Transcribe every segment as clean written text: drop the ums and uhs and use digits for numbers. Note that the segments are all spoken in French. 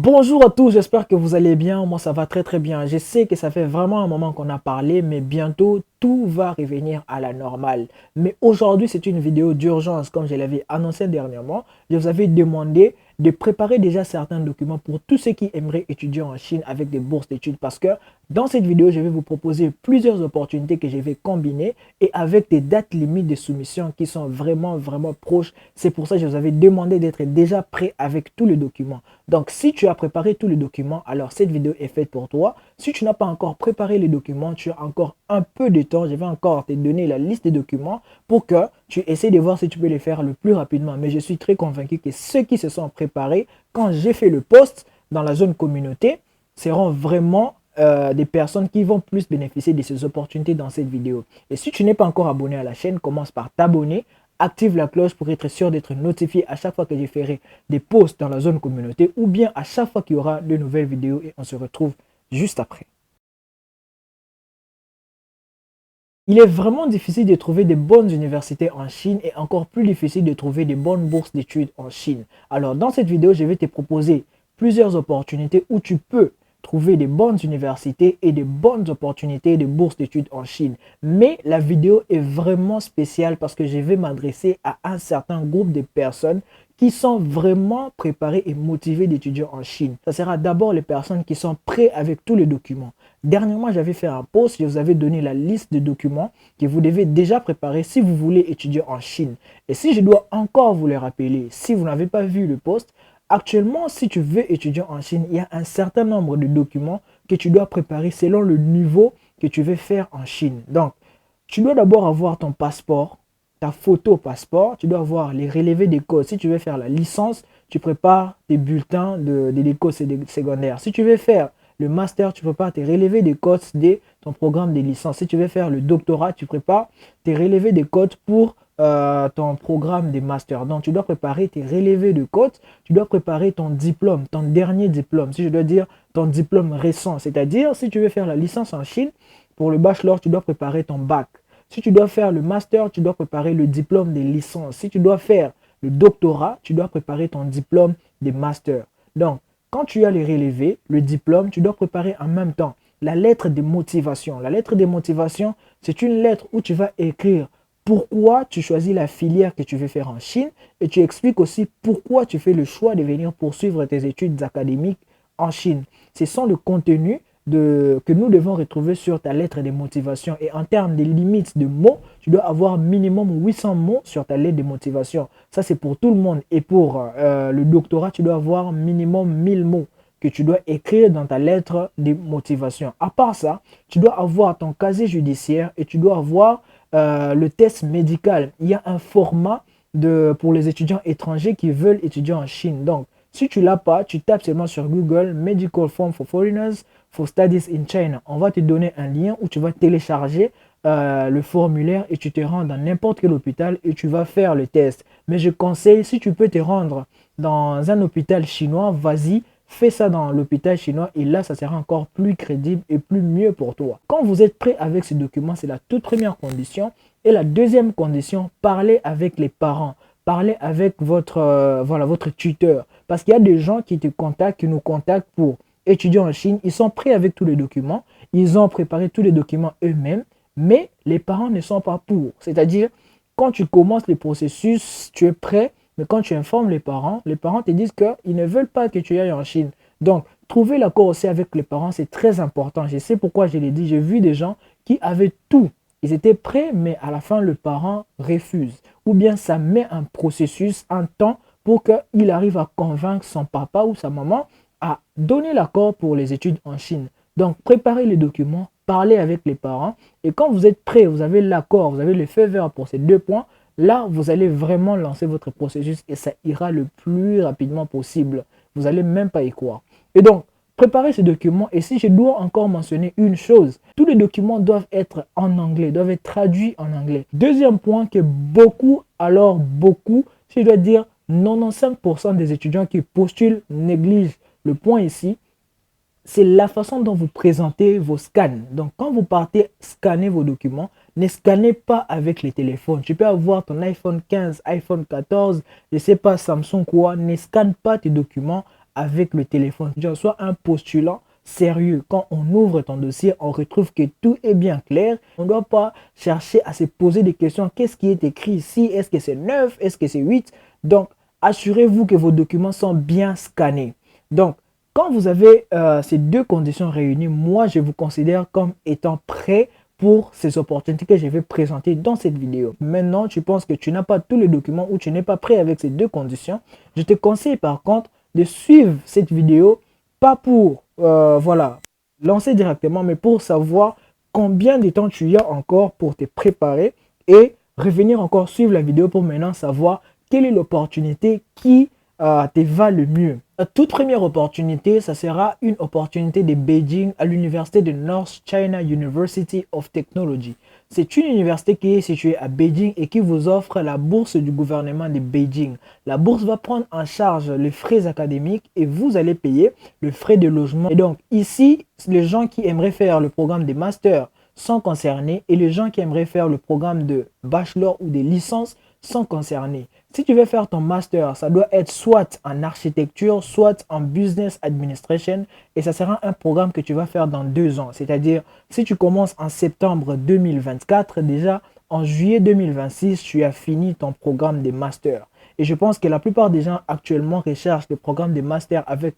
Bonjour à tous, j'espère que vous allez bien. Moi, ça va très bien. Je sais que ça fait vraiment un moment qu'on a parlé, mais bientôt, tout va revenir à la normale. Mais aujourd'hui, c'est une vidéo d'urgence, comme je l'avais annoncé dernièrement. Je vous avais demandé de préparer déjà certains documents pour tous ceux qui aimeraient étudier en Chine avec des bourses d'études parce que dans cette vidéo, je vais vous proposer plusieurs opportunités que je vais combiner et avec des dates limites de soumission qui sont vraiment proches. C'est pour ça que je vous avais demandé d'être déjà prêt avec tous les documents. Donc, si tu as préparé tous les documents, alors cette vidéo est faite pour toi. Si tu n'as pas encore préparé les documents, tu as encore un peu de temps. Je vais encore te donner la liste des documents pour que tu essaies de voir si tu peux les faire le plus rapidement. Mais je suis très convaincu que ceux qui se sont préparés, quand j'ai fait le post dans la zone communauté, seront vraiment des personnes qui vont plus bénéficier de ces opportunités dans cette vidéo. Et si tu n'es pas encore abonné à la chaîne, commence par t'abonner. Active la cloche pour être sûr d'être notifié à chaque fois que je ferai des posts dans la zone communauté ou bien à chaque fois qu'il y aura de nouvelles vidéos et on se retrouve juste après. Il est vraiment difficile de trouver des bonnes universités en Chine et encore plus difficile de trouver des bonnes bourses d'études en Chine. Alors dans cette vidéo, je vais te proposer plusieurs opportunités où tu peux trouver des bonnes universités et des bonnes opportunités de bourses d'études en Chine. Mais la vidéo est vraiment spéciale parce que je vais m'adresser à un certain groupe de personnes qui sont vraiment préparées et motivées d'étudier en Chine. Ça sera d'abord les personnes qui sont prêtes avec tous les documents. Dernièrement, j'avais fait un post, je vous avais donné la liste de documents que vous devez déjà préparer si vous voulez étudier en Chine. Et si je dois encore vous les rappeler, si vous n'avez pas vu le post, actuellement, si tu veux étudier en Chine, il y a un certain nombre de documents que tu dois préparer selon le niveau que tu veux faire en Chine. Donc, tu dois d'abord avoir ton passeport, ta photo passeport, tu dois avoir les relevés des codes. Si tu veux faire la licence, tu prépares tes bulletins de l'école secondaire. Si tu veux faire le master, tu prépares tes relevés des codes de ton programme de licence. Si tu veux faire le doctorat, tu prépares tes relevés des codes pour ton programme de master. Donc, tu dois préparer tes relevés de codes, tu dois préparer ton diplôme, ton dernier diplôme, si je dois dire ton diplôme récent. C'est-à-dire, si tu veux faire la licence en Chine, pour le bachelor, tu dois préparer ton bac. Si tu dois faire le master, tu dois préparer le diplôme de licence. Si tu dois faire le doctorat, tu dois préparer ton diplôme de master. Donc, quand tu as les relevés, le diplôme, tu dois préparer en même temps la lettre de motivation. La lettre de motivation, c'est une lettre où tu vas écrire pourquoi tu choisis la filière que tu veux faire en Chine et tu expliques aussi pourquoi tu fais le choix de venir poursuivre tes études académiques en Chine. Ce sont le contenu que nous devons retrouver sur ta lettre de motivation. Et en termes de limites de mots, tu dois avoir minimum 800 mots sur ta lettre de motivation. Ça, c'est pour tout le monde. Et pour le doctorat, tu dois avoir minimum 1000 mots que tu dois écrire dans ta lettre de motivation. À part ça, tu dois avoir ton casier judiciaire et tu dois avoir le test médical. Il y a un format pour les étudiants étrangers qui veulent étudier en Chine. Donc, si tu ne l'as pas, tu tapes seulement sur Google Medical Form for Foreigners for Studies in China. On va te donner un lien où tu vas télécharger le formulaire et tu te rends dans n'importe quel hôpital et tu vas faire le test. Mais je conseille, si tu peux te rendre dans un hôpital chinois, vas-y, fais ça dans l'hôpital chinois et là, ça sera encore plus crédible et plus mieux pour toi. Quand vous êtes prêt avec ce document, c'est la toute première condition. Et la deuxième condition, parlez avec les parents. Parlez avec votre tuteur. Parce qu'il y a des gens qui te contactent, qui nous contactent pour étudier en Chine. Ils sont prêts avec tous les documents. Ils ont préparé tous les documents eux-mêmes. Mais les parents ne sont pas pour. C'est-à-dire, quand tu commences le processus, tu es prêt. Mais quand tu informes les parents te disent qu'ils ne veulent pas que tu ailles en Chine. Donc, trouver l'accord aussi avec les parents, c'est très important. Je sais pourquoi je l'ai dit. J'ai vu des gens qui avaient tout. Ils étaient prêts, mais à la fin, le parent refuse. Ou bien ça met un processus, un temps pour qu'il arrive à convaincre son papa ou sa maman à donner l'accord pour les études en Chine. Donc, préparez les documents, parlez avec les parents. Et quand vous êtes prêts, vous avez l'accord, vous avez le feu vert pour ces deux points, là, vous allez vraiment lancer votre processus et ça ira le plus rapidement possible. Vous n'allez même pas y croire. Et donc, préparez ces documents. Et si je dois encore mentionner une chose, tous les documents doivent être en anglais, doivent être traduits en anglais. Deuxième point que beaucoup, si je dois dire 95% des étudiants qui postulent négligent le point ici, c'est la façon dont vous présentez vos scans. Donc, quand vous partez scanner vos documents, ne scannez pas avec les téléphones. Tu peux avoir ton iPhone 15, iPhone 14, je ne sais pas, Samsung quoi. Ne scanne pas tes documents avec le téléphone. Sois un postulant sérieux. Quand on ouvre ton dossier, on retrouve que tout est bien clair. On ne doit pas chercher à se poser des questions. Qu'est-ce qui est écrit ici? Est-ce que c'est 9? Est-ce que c'est 8? Donc, assurez-vous que vos documents sont bien scannés. Donc, quand vous avez ces deux conditions réunies, moi, je vous considère comme étant prêt pour ces opportunités que je vais présenter dans cette vidéo. Maintenant, tu penses que tu n'as pas tous les documents ou tu n'es pas prêt avec ces deux conditions. Je te conseille par contre de suivre cette vidéo, pas pour voilà, lancer directement, mais pour savoir combien de temps tu as encore pour te préparer et revenir encore suivre la vidéo pour maintenant savoir quelle est l'opportunité qui te va le mieux. La toute première opportunité, ça sera une opportunité de Beijing à l'université de North China University of Technology. C'est une université qui est située à Beijing et qui vous offre la bourse du gouvernement de Beijing. La bourse va prendre en charge les frais académiques et vous allez payer le frais de logement. Et donc ici, les gens qui aimeraient faire le programme des masters sont concernés et les gens qui aimeraient faire le programme de bachelor ou de licence sont concernés. Si tu veux faire ton master, ça doit être soit en architecture, soit en business administration et ça sera un programme que tu vas faire dans 2 ans. C'est-à-dire, si tu commences en septembre 2024, déjà en juillet 2026, tu as fini ton programme de master. Et je pense que la plupart des gens actuellement recherchent le programme de master avec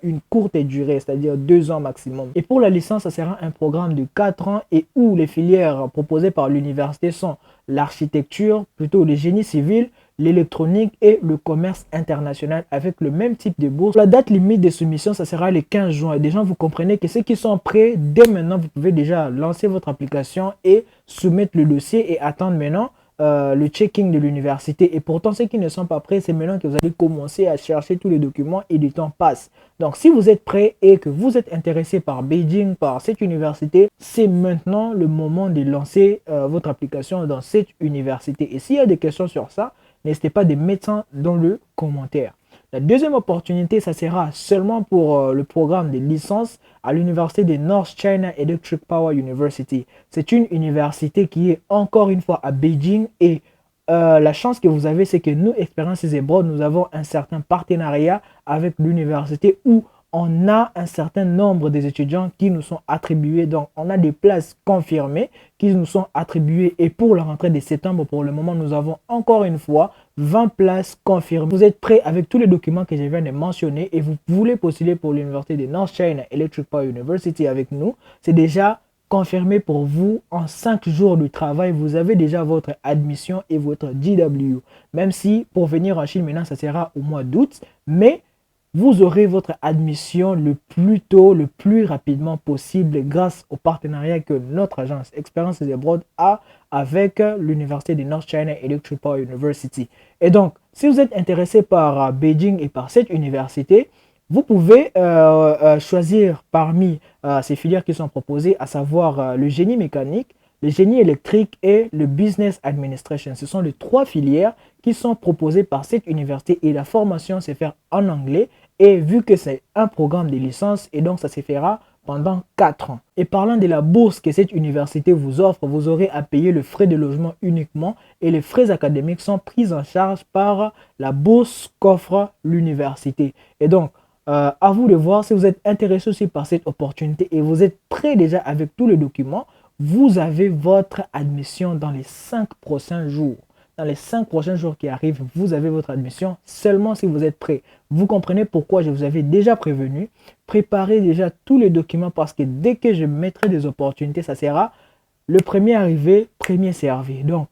une courte durée, c'est-à-dire 2 ans maximum. Et pour la licence, ça sera un programme de 4 ans et où les filières proposées par l'université sont l'architecture, plutôt le génie civil, l'électronique et le commerce international avec le même type de bourse. La date limite de soumission, ça sera le 15 juin. Et déjà, vous comprenez que ceux qui sont prêts, dès maintenant, vous pouvez déjà lancer votre application et soumettre le dossier et attendre maintenant le checking de l'université. Et pourtant, ceux qui ne sont pas prêts, c'est maintenant que vous allez commencer à chercher tous les documents et du temps passe. Donc, si vous êtes prêt et que vous êtes intéressé par Beijing, par cette université, c'est maintenant le moment de lancer votre application dans cette université. Et s'il y a des questions sur ça, n'hésitez pas de mettre ça dans le commentaire. La deuxième opportunité, ça sera seulement pour le programme de licence à l'université de North China Electric Power University. C'est une université qui est encore une fois à Beijing et la chance que vous avez, c'est que nous, Expérience Zebro, nous avons un certain partenariat avec l'université où on a un certain nombre des étudiants qui nous sont attribués. Donc, on a des places confirmées qui nous sont attribuées. Et pour la rentrée de septembre, pour le moment, nous avons encore une fois 20 places confirmées. Vous êtes prêts avec tous les documents que je viens de mentionner et vous voulez postuler pour l'université de North China Electric Power University avec nous. C'est déjà confirmé pour vous en 5 jours de travail. Vous avez déjà votre admission et votre GW. Même si pour venir en Chine, maintenant, ça sera au mois d'août. Mais vous aurez votre admission le plus tôt, le plus rapidement possible grâce au partenariat que notre agence Expérience Abroad a avec l'université de North China Electric Power University. Et donc, si vous êtes intéressé par Beijing et par cette université, vous pouvez choisir parmi ces filières qui sont proposées, à savoir le génie mécanique, le génie électrique et le business administration. Ce sont les 3 filières qui sont proposées par cette université et la formation se fait en anglais. Et vu que c'est un programme de licence, et donc ça se fera pendant 4 ans. Et parlant de la bourse que cette université vous offre, vous aurez à payer le frais de logement uniquement et les frais académiques sont pris en charge par la bourse qu'offre l'université. Et donc, à vous de voir si vous êtes intéressé aussi par cette opportunité et vous êtes prêt déjà avec tous les documents, vous avez votre admission dans les 5 prochains jours. Dans les 5 prochains jours qui arrivent, vous avez votre admission seulement si vous êtes prêt. Vous comprenez pourquoi je vous avais déjà prévenu. Préparez déjà tous les documents parce que dès que je mettrai des opportunités, ça sera le premier arrivé, premier servi. Donc,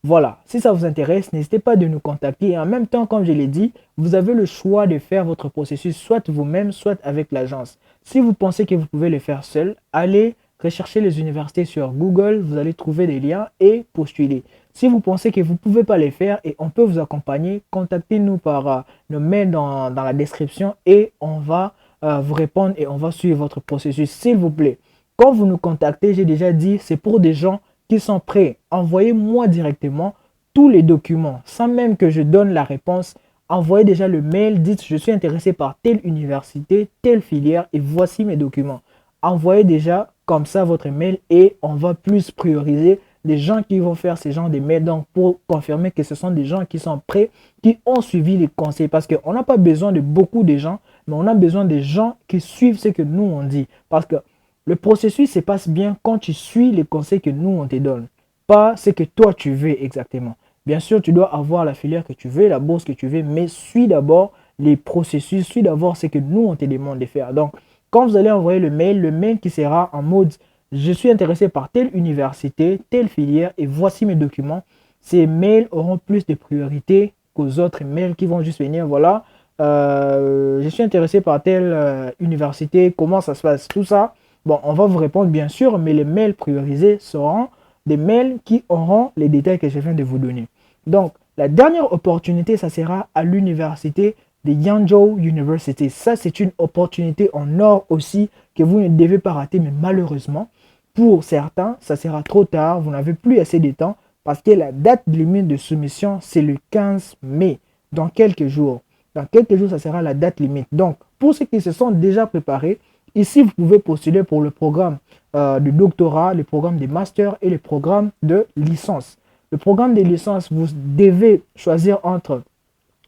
voilà. Si ça vous intéresse, n'hésitez pas de nous contacter. Et en même temps, comme je l'ai dit, vous avez le choix de faire votre processus soit vous-même, soit avec l'agence. Si vous pensez que vous pouvez le faire seul, allez rechercher les universités sur Google, vous allez trouver des liens et postuler. Si vous pensez que vous ne pouvez pas les faire et on peut vous accompagner, contactez-nous par nos mails dans la description et on va vous répondre et on va suivre votre processus, s'il vous plaît. Quand vous nous contactez, j'ai déjà dit, c'est pour des gens qui sont prêts. Envoyez-moi directement tous les documents sans même que je donne la réponse. Envoyez déjà le mail, dites je suis intéressé par telle université, telle filière et voici mes documents. Envoyez déjà comme ça votre mail et on va plus prioriser des gens qui vont faire ce genre de mails, donc pour confirmer que ce sont des gens qui sont prêts, qui ont suivi les conseils, parce qu'on n'a pas besoin de beaucoup de gens, mais on a besoin des gens qui suivent ce que nous on dit. Parce que le processus se passe bien quand tu suis les conseils que nous on te donne, pas ce que toi tu veux exactement. Bien sûr, tu dois avoir la filière que tu veux, la bourse que tu veux, mais suis d'abord les processus, suis d'abord ce que nous on te demande de faire. Donc, quand vous allez envoyer le mail qui sera en mode je suis intéressé par telle université, telle filière et voici mes documents. Ces mails auront plus de priorité qu'aux autres mails qui vont juste venir, voilà, je suis intéressé par telle université, comment ça se passe, tout ça. Bon, on va vous répondre bien sûr, mais les mails priorisés seront des mails qui auront les détails que je viens de vous donner. Donc, la dernière opportunité, ça sera à l'université de Yangzhou University. Ça, c'est une opportunité en or aussi que vous ne devez pas rater, mais malheureusement, pour certains, ça sera trop tard, vous n'avez plus assez de temps parce que la date limite de soumission, c'est le 15 mai, dans quelques jours. Dans quelques jours, ça sera la date limite. Donc, pour ceux qui se sont déjà préparés, ici, vous pouvez postuler pour le programme de doctorat, le programme de master et le programme de licence. Le programme de licence, vous devez choisir entre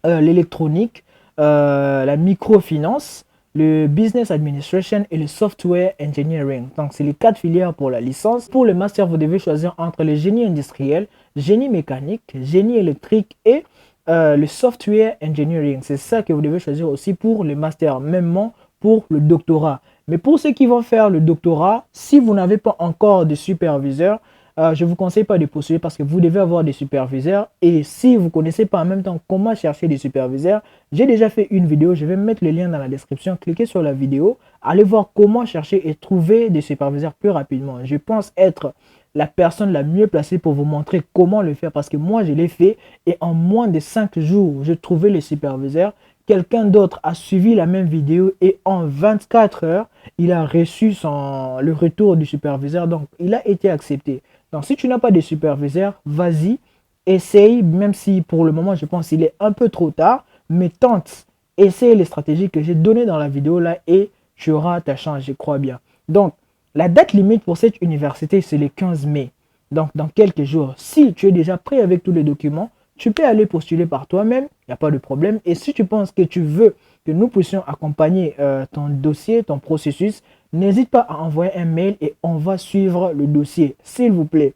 l'électronique, la microfinance, le business administration et le software engineering. Donc, c'est les 4 filières pour la licence. Pour le master, vous devez choisir entre le génie industriel, génie mécanique, génie électrique et le software engineering. C'est ça que vous devez choisir aussi pour le master, même pour le doctorat. Mais pour ceux qui vont faire le doctorat, si vous n'avez pas encore de superviseur, je ne vous conseille pas de postuler parce que vous devez avoir des superviseurs. Et si vous ne connaissez pas en même temps comment chercher des superviseurs, j'ai déjà fait une vidéo. Je vais mettre le lien dans la description. Cliquez sur la vidéo. Allez voir comment chercher et trouver des superviseurs plus rapidement. Je pense être la personne la mieux placée pour vous montrer comment le faire parce que moi, je l'ai fait et en moins de 5 jours, j'ai trouvé les superviseurs. Quelqu'un d'autre a suivi la même vidéo et en 24 heures, il a reçu le retour du superviseur. Donc, il a été accepté. Donc, si tu n'as pas de superviseur, vas-y, essaye, même si pour le moment, je pense qu'il est un peu trop tard, mais tente, essaye les stratégies que j'ai données dans la vidéo là et tu auras ta chance, je crois bien. Donc, la date limite pour cette université, c'est le 15 mai. Donc, dans quelques jours, si tu es déjà prêt avec tous les documents, tu peux aller postuler par toi-même, il n'y a pas de problème. Et si tu penses que tu veux que nous puissions accompagner ton dossier, ton processus, n'hésite pas à envoyer un mail et on va suivre le dossier, s'il vous plaît.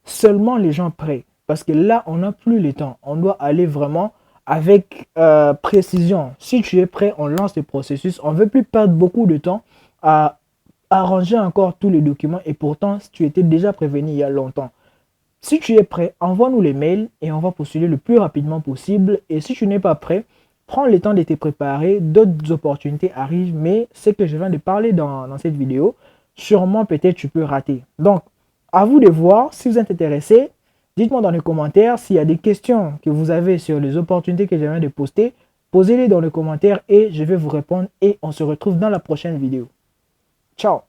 Seulement les gens prêts, parce que là, on n'a plus le temps. On doit aller vraiment avec précision. Si tu es prêt, on lance le processus. On ne veut plus perdre beaucoup de temps à arranger encore tous les documents et pourtant, tu étais déjà prévenu il y a longtemps. Si tu es prêt, envoie-nous les mails et on va postuler le plus rapidement possible. Et si tu n'es pas prêt, prends le temps de te préparer. D'autres opportunités arrivent, mais ce que je viens de parler dans cette vidéo, sûrement peut-être tu peux rater. Donc, à vous de voir. Si vous êtes intéressé, dites-moi dans les commentaires s'il y a des questions que vous avez sur les opportunités que je viens de poster. Posez-les dans les commentaires et je vais vous répondre et on se retrouve dans la prochaine vidéo. Ciao!